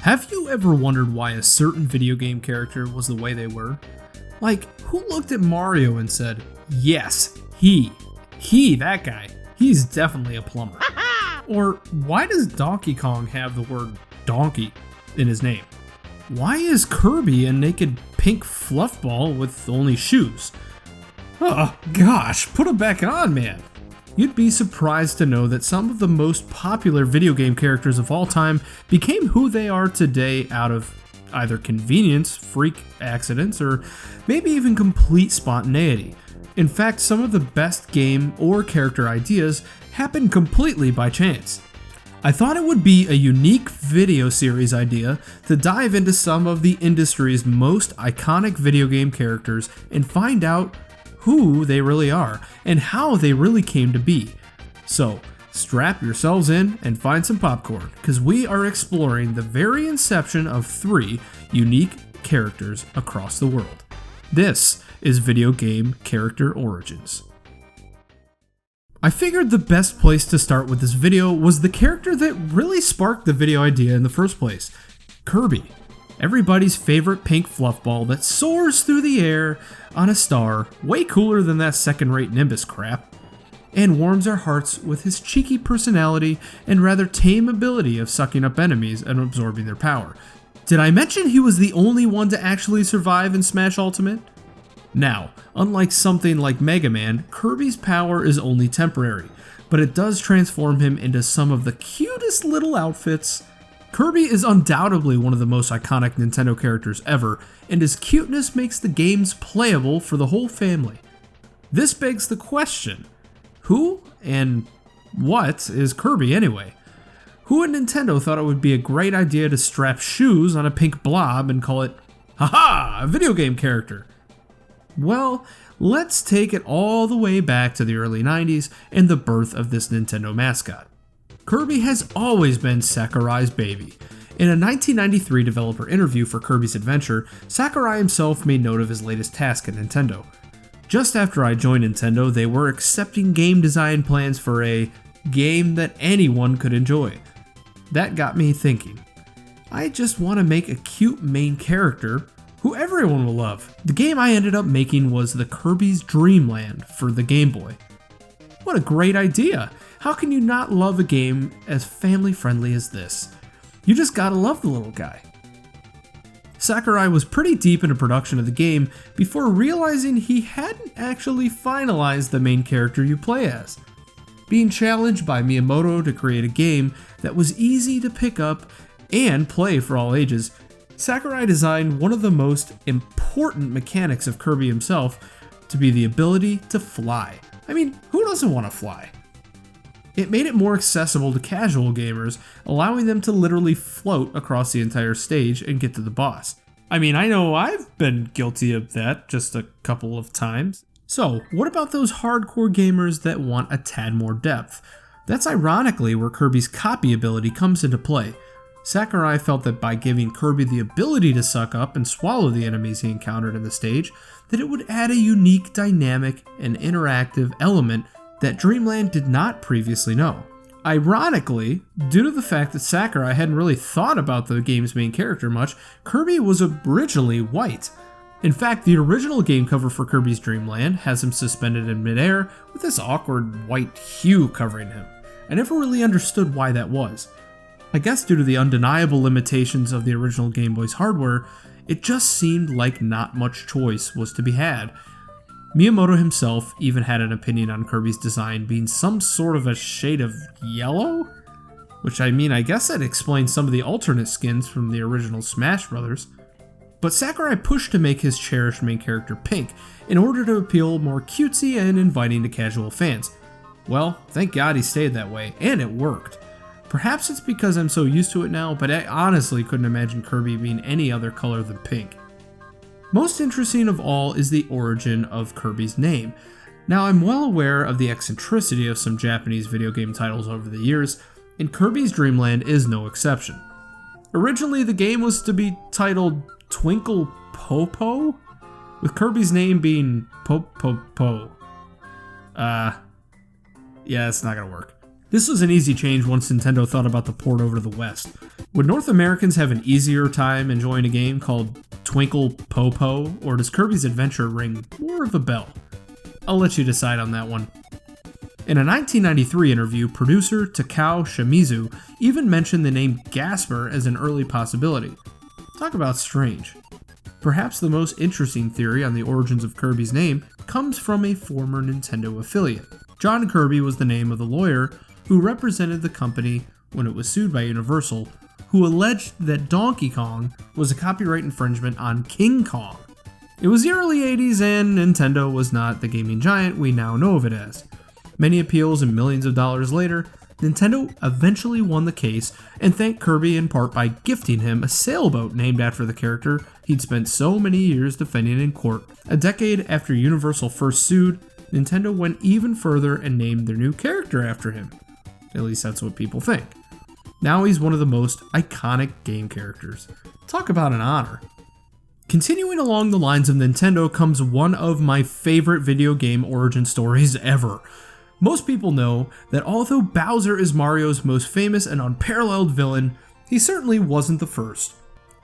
Have you ever wondered why a certain video game character was the way they were? Like, who looked at Mario and said, yes, that guy, he's definitely a plumber? Or why does Donkey Kong have the word donkey in his name? Why is Kirby a naked pink fluff ball with only shoes? Oh gosh, put him back on, man. You'd be surprised to know that some of the most popular video game characters of all time became who they are today out of either convenience, freak accidents, or maybe even complete spontaneity. In fact, some of the best game or character ideas happen completely by chance. I thought it would be a unique video series idea to dive into some of the industry's most iconic video game characters and find out who they really are and how they really came to be. So, strap yourselves in and find some popcorn, because we are exploring the very inception of 3 unique characters across the world. This is Video Game Character Origins. I figured the best place to start with this video was the character that really sparked the video idea in the first place, Kirby. Everybody's favorite pink fluff ball that soars through the air on a star, way cooler than that second-rate Nimbus crap, and warms our hearts with his cheeky personality and rather tame ability of sucking up enemies and absorbing their power. Did I mention he was the only one to actually survive in Smash Ultimate? Now, unlike something like Mega Man, Kirby's power is only temporary, but it does transform him into some of the cutest little outfits. Kirby is undoubtedly one of the most iconic Nintendo characters ever, and his cuteness makes the games playable for the whole family. This begs the question, who and what is Kirby anyway? Who at Nintendo thought it would be a great idea to strap shoes on a pink blob and call it, haha, a video game character? Well, let's take it all the way back to the early 90s and the birth of this Nintendo mascot. Kirby has always been Sakurai's baby. In a 1993 developer interview for Kirby's Adventure, Sakurai himself made note of his latest task at Nintendo. Just after I joined Nintendo, they were accepting game design plans for a game that anyone could enjoy. That got me thinking. I just want to make a cute main character who everyone will love. The game I ended up making was the Kirby's Dream Land for the Game Boy. What a great idea! How can you not love a game as family friendly as this? You just gotta love the little guy. Sakurai was pretty deep into production of the game before realizing he hadn't actually finalized the main character you play as. Being challenged by Miyamoto to create a game that was easy to pick up and play for all ages, Sakurai designed one of the most important mechanics of Kirby himself to be the ability to fly. I mean, who doesn't want to fly? It made it more accessible to casual gamers, allowing them to literally float across the entire stage and get to the boss. I mean, I know I've been guilty of that just a couple of times. So, what about those hardcore gamers that want a tad more depth? That's ironically where Kirby's copy ability comes into play. Sakurai felt that by giving Kirby the ability to suck up and swallow the enemies he encountered in the stage, that it would add a unique, dynamic, and interactive element that Dreamland did not previously know. Ironically, due to the fact that Sakurai hadn't really thought about the game's main character much, Kirby was originally white. In fact, the original game cover for Kirby's Dream Land has him suspended in midair with this awkward white hue covering him. I never really understood why that was. I guess due to the undeniable limitations of the original Game Boy's hardware, it just seemed like not much choice was to be had. Miyamoto himself even had an opinion on Kirby's design being some sort of a shade of yellow? Which I mean, I guess that explains some of the alternate skins from the original Smash Bros. But Sakurai pushed to make his cherished main character pink in order to appeal more cutesy and inviting to casual fans. Well, thank God he stayed that way, and it worked. Perhaps it's because I'm so used to it now, but I honestly couldn't imagine Kirby being any other color than pink. Most interesting of all is the origin of Kirby's name. Now, I'm well aware of the eccentricity of some Japanese video game titles over the years, and Kirby's Dream Land is no exception. Originally, the game was to be titled Twinkle Popo, with Kirby's name being Popopo. Yeah, it's not gonna work. This was an easy change once Nintendo thought about the port over to the West. Would North Americans have an easier time enjoying a game called Twinkle Popo, or does Kirby's Adventure ring more of a bell? I'll let you decide on that one. In a 1993 interview, producer Takao Shimizu even mentioned the name Gasper as an early possibility. Talk about strange. Perhaps the most interesting theory on the origins of Kirby's name comes from a former Nintendo affiliate. John Kirby was the name of the lawyer who represented the company when it was sued by Universal, who alleged that Donkey Kong was a copyright infringement on King Kong. It was the early 80s and Nintendo was not the gaming giant we now know of it as. Many appeals and millions of dollars later, Nintendo eventually won the case and thanked Kirby in part by gifting him a sailboat named after the character he'd spent so many years defending in court. A decade after Universal first sued, Nintendo went even further and named their new character after him. At least that's what people think. Now he's one of the most iconic game characters. Talk about an honor. Continuing along the lines of Nintendo comes one of my favorite video game origin stories ever. Most people know that although Bowser is Mario's most famous and unparalleled villain, he certainly wasn't the first.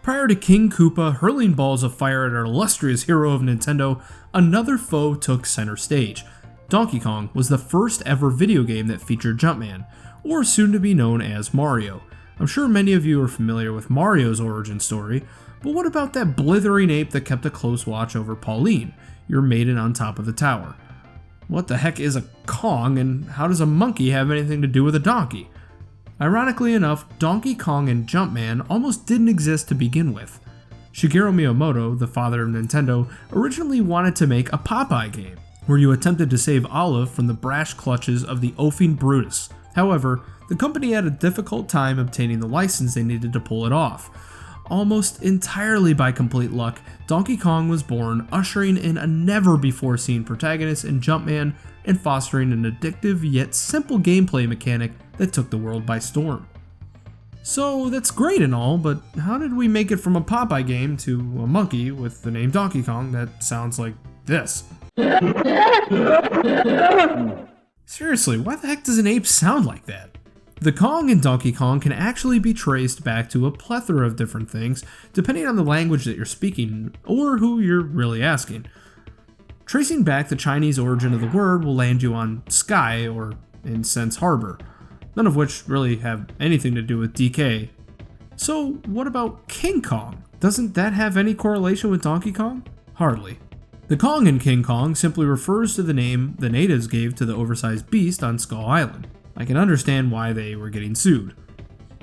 Prior to King Koopa hurling balls of fire at our illustrious hero of Nintendo, another foe took center stage. Donkey Kong was the first ever video game that featured Jumpman, or soon to be known as Mario. I'm sure many of you are familiar with Mario's origin story, but what about that blithering ape that kept a close watch over Pauline, your maiden on top of the tower? What the heck is a Kong, and how does a monkey have anything to do with a donkey? Ironically enough, Donkey Kong and Jumpman almost didn't exist to begin with. Shigeru Miyamoto, the father of Nintendo, originally wanted to make a Popeye game, where you attempted to save Olive from the brash clutches of the oafing Brutus. However, the company had a difficult time obtaining the license they needed to pull it off. Almost entirely by complete luck, Donkey Kong was born, ushering in a never-before-seen protagonist in Jumpman and fostering an addictive yet simple gameplay mechanic that took the world by storm. So that's great and all, but how did we make it from a Popeye game to a monkey with the name Donkey Kong that sounds like this? Seriously, why the heck does an ape sound like that? The Kong in Donkey Kong can actually be traced back to a plethora of different things, depending on the language that you're speaking, or who you're really asking. Tracing back the Chinese origin of the word will land you on sky, or in sense harbor, none of which really have anything to do with DK. So what about King Kong? Doesn't that have any correlation with Donkey Kong? Hardly. The Kong in King Kong simply refers to the name the natives gave to the oversized beast on Skull Island. I can understand why they were getting sued.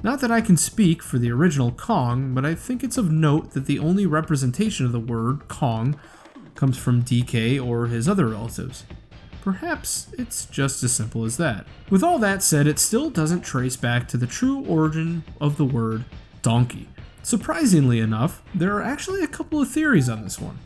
Not that I can speak for the original Kong, but I think it's of note that the only representation of the word Kong comes from DK or his other relatives. Perhaps it's just as simple as that. With all that said, it still doesn't trace back to the true origin of the word donkey. Surprisingly enough, there are actually a couple of theories on this one.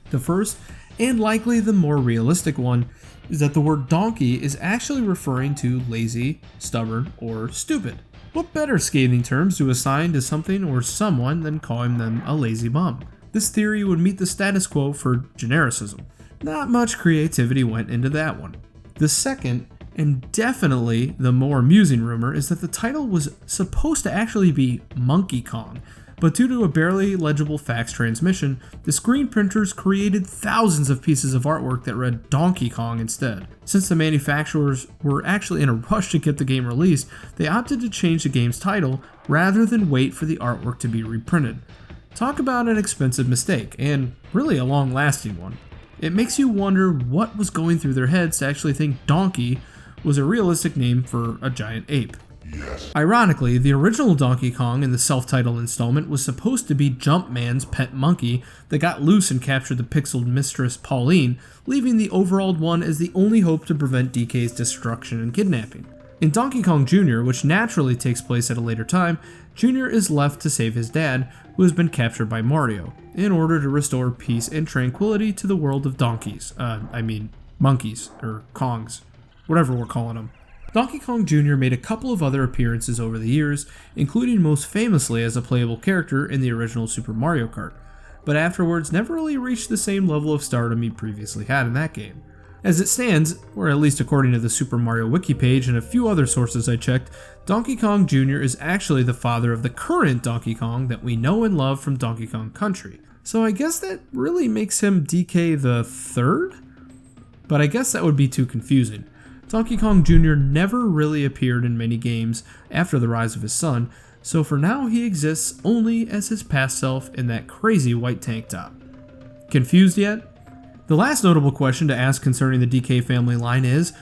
The first, and likely the more realistic one, is that the word donkey is actually referring to lazy, stubborn, or stupid. What better scathing terms to assign to something or someone than calling them a lazy bum? This theory would meet the status quo for genericism. Not much creativity went into that one. The second, and definitely the more amusing rumor, is that the title was supposed to actually be Monkey Kong, but due to a barely legible fax transmission, the screen printers created thousands of pieces of artwork that read Donkey Kong instead. Since the manufacturers were actually in a rush to get the game released, they opted to change the game's title rather than wait for the artwork to be reprinted. Talk about an expensive mistake, and really a long-lasting one. It makes you wonder what was going through their heads to actually think Donkey was a realistic name for a giant ape. Yes. Ironically, the original Donkey Kong in the self-titled installment was supposed to be Jumpman's pet monkey that got loose and captured the pixeled mistress Pauline, leaving the overalled one as the only hope to prevent DK's destruction and kidnapping. In Donkey Kong Jr., which naturally takes place at a later time, Jr. is left to save his dad, who has been captured by Mario, in order to restore peace and tranquility to the world of donkeys. Monkeys, or Kongs, whatever we're calling them. Donkey Kong Jr. made a couple of other appearances over the years, including most famously as a playable character in the original Super Mario Kart, but afterwards never really reached the same level of stardom he previously had in that game. As it stands, or at least according to the Super Mario Wiki page and a few other sources I checked, Donkey Kong Jr. is actually the father of the current Donkey Kong that we know and love from Donkey Kong Country. So I guess that really makes him DK the third? But I guess that would be too confusing. Donkey Kong Jr. never really appeared in many games after the rise of his son, so for now he exists only as his past self in that crazy white tank top. Confused yet? The last notable question to ask concerning the DK family line is,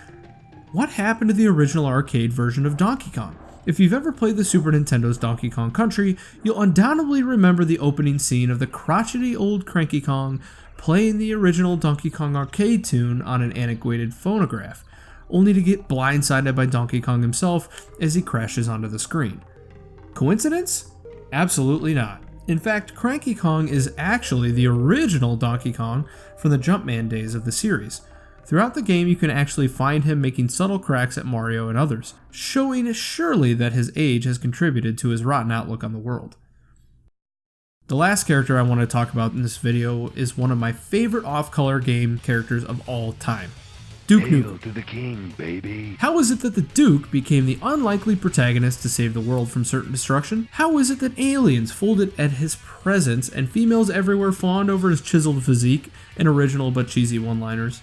what happened to the original arcade version of Donkey Kong? If you've ever played the Super Nintendo's Donkey Kong Country, you'll undoubtedly remember the opening scene of the crotchety old Cranky Kong playing the original Donkey Kong arcade tune on an antiquated phonograph, only to get blindsided by Donkey Kong himself as he crashes onto the screen. Coincidence? Absolutely not. In fact, Cranky Kong is actually the original Donkey Kong from the Jumpman days of the series. Throughout the game, you can actually find him making subtle cracks at Mario and others, showing surely that his age has contributed to his rotten outlook on the world. The last character I want to talk about in this video is one of my favorite off-color game characters of all time. Duke Nukem. To the king, baby. How is it that the Duke became the unlikely protagonist to save the world from certain destruction? How is it that aliens folded at his presence and females everywhere fawned over his chiseled physique and original but cheesy one-liners?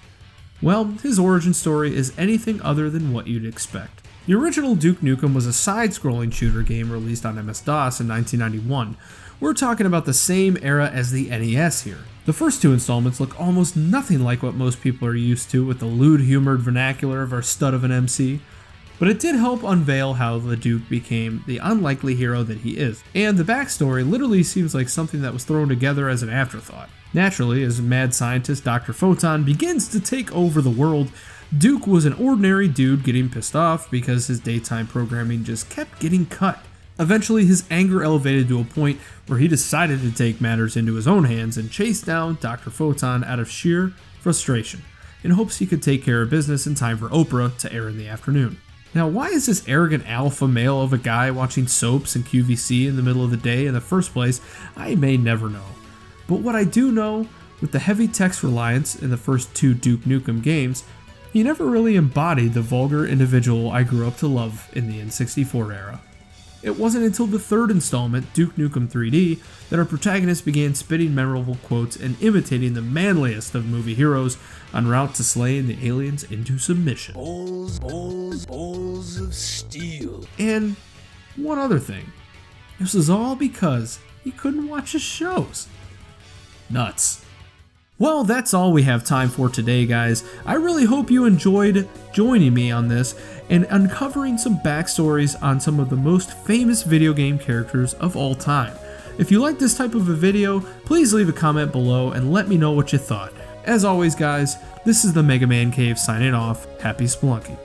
Well, his origin story is anything other than what you'd expect. The original Duke Nukem was a side-scrolling shooter game released on MS-DOS in 1991. We're talking about the same era as the NES here. The first two installments look almost nothing like what most people are used to with the lewd humored vernacular of our stud of an MC, but it did help unveil how the Duke became the unlikely hero that he is, and the backstory literally seems like something that was thrown together as an afterthought. Naturally, as mad scientist Dr. Photon begins to take over the world, Duke was an ordinary dude getting pissed off because his daytime programming just kept getting cut. Eventually, his anger elevated to a point where he decided to take matters into his own hands and chase down Dr. Photon out of sheer frustration, in hopes he could take care of business in time for Oprah to air in the afternoon. Now, why is this arrogant alpha male of a guy watching soaps and QVC in the middle of the day in the first place? I may never know. But what I do know, with the heavy text reliance in the first two Duke Nukem games, he never really embodied the vulgar individual I grew up to love in the N64 era. It wasn't until the third installment, Duke Nukem 3D, that our protagonist began spitting memorable quotes and imitating the manliest of movie heroes en route to slaying the aliens into submission. Balls of steel. And one other thing. This was all because he couldn't watch his shows. Nuts. Well, that's all we have time for today, guys. I really hope you enjoyed joining me on this and uncovering some backstories on some of the most famous video game characters of all time. If you like this type of a video, please leave a comment below and let me know what you thought. As always, guys, this is the Mega Man Cave signing off. Happy Spelunking.